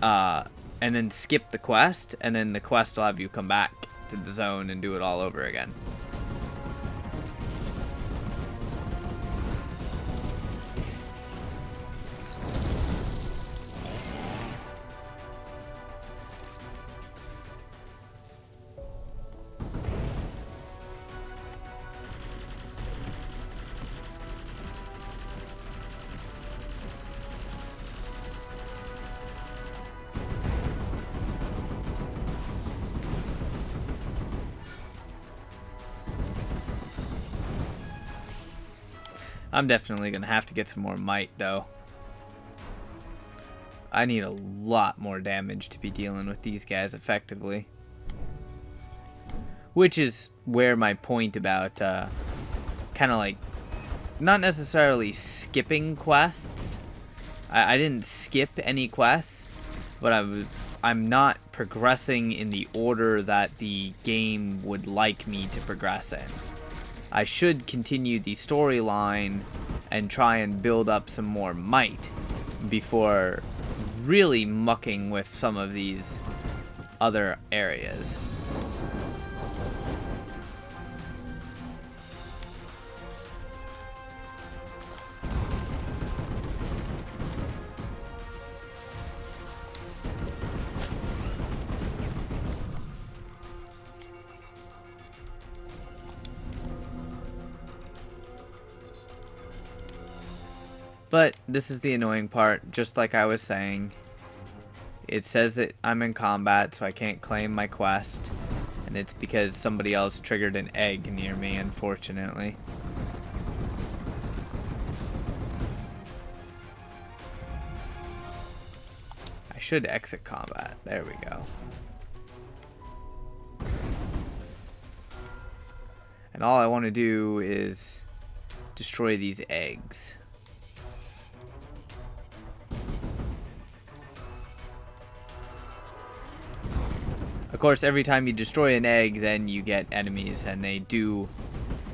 Speaker 1: and then skip the quest, and then the quest will have you come back to the zone and do it all over again. I'm definitely going to have to get some more might, though. I need a lot more damage to be dealing with these guys effectively. Which is where my point about kind of like, not necessarily skipping quests. I didn't skip any quests, but I'm not progressing in the order that the game would like me to progress in. I should continue the storyline and try and build up some more might before really mucking with some of these other areas. But this is the annoying part, just like I was saying. It says that I'm in combat, so I can't claim my quest. And it's because somebody else triggered an egg near me, unfortunately. I should exit combat. There we go. And all I want to do is destroy these eggs. Of course, every time you destroy an egg, then you get enemies, and they do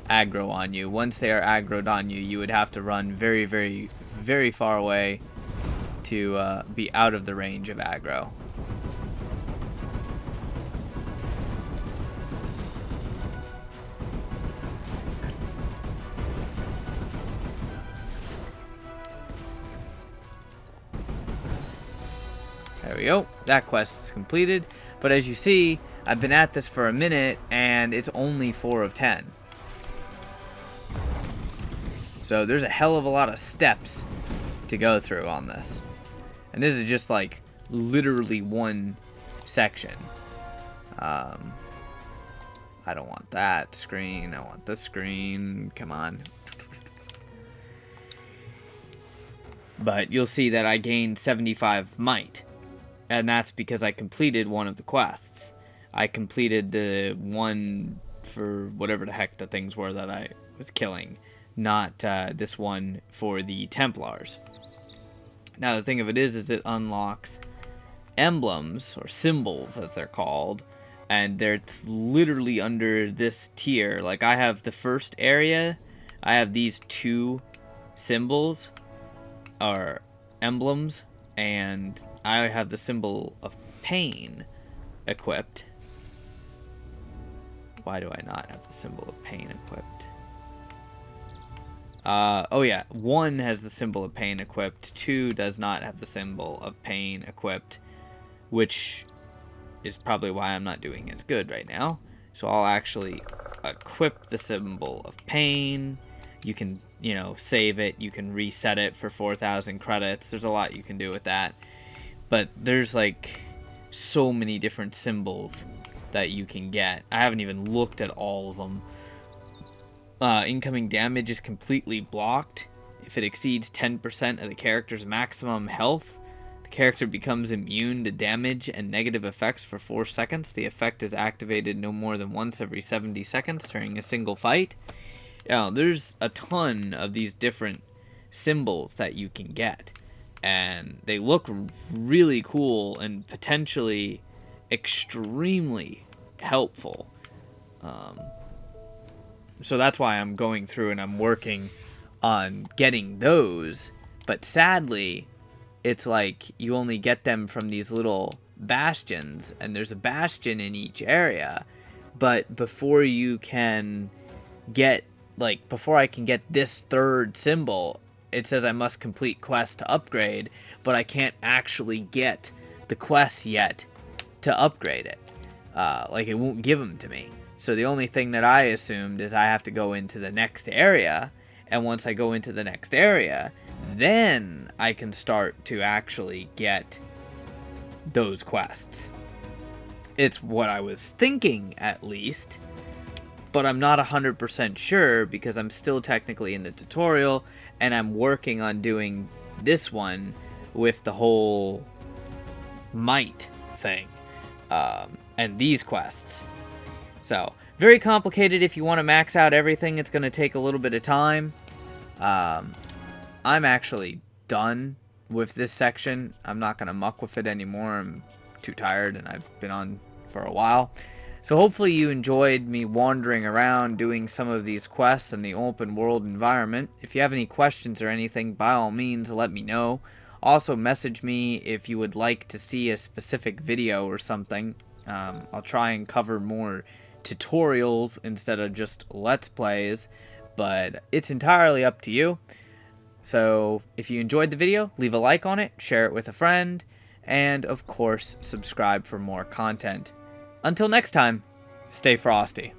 Speaker 1: aggro on you. Once they are aggroed on you, you would have to run very, very, very far away to be out of the range of aggro. There we go. That quest is completed. But as you see, I've been at this for a minute, and it's only 4 of 10. So there's a hell of a lot of steps to go through on this. And this is just like literally one section. I don't want that screen. I want this screen. Come on. But you'll see that I gained 75 might. And that's because I completed one of the quests. I completed the one for whatever the heck the things were that I was killing. Not this one for the Templars. Now the thing of it is it unlocks emblems, or symbols as they're called. And they're literally under this tier. Like I have the first area. I have these 2 symbols. Or emblems. And I have the symbol of pain equipped. Why do I not have the symbol of pain equipped? Oh yeah, 1 has the symbol of pain equipped, 2 does not have the symbol of pain equipped, which is probably why I'm not doing as good right now. So I'll actually equip the symbol of pain. You can, save it. You can reset it for 4,000 credits. There's a lot you can do with that. But there's like so many different symbols that you can get. I haven't even looked at all of them. Incoming damage is completely blocked. If it exceeds 10% of the character's maximum health, the character becomes immune to damage and negative effects for 4 seconds. The effect is activated no more than once every 70 seconds during a single fight. There's a ton of these different symbols that you can get, and they look really cool and potentially extremely helpful. So that's why I'm going through and I'm working on getting those. But sadly, it's like you only get them from these little bastions, and there's a bastion in each area. But before I can get this 3rd symbol, it says I must complete quests to upgrade, but I can't actually get the quests yet to upgrade it. It won't give them to me. So the only thing that I assumed is I have to go into the next area, and once I go into the next area, then I can start to actually get those quests. It's what I was thinking, at least, but I'm not 100% sure because I'm still technically in the tutorial, and I'm working on doing this one with the whole might thing, and these quests. So, very complicated. If you want to max out everything, it's going to take a little bit of time. I'm actually done with this section. I'm not going to muck with it anymore. I'm too tired, and I've been on for a while. So hopefully you enjoyed me wandering around doing some of these quests in the open world environment. If you have any questions or anything, by all means, let me know. Also, message me if you would like to see a specific video or something. I'll try and cover more tutorials instead of just let's plays, but it's entirely up to you. So if you enjoyed the video, leave a like on it, share it with a friend, and of course subscribe for more content. Until next time, stay frosty.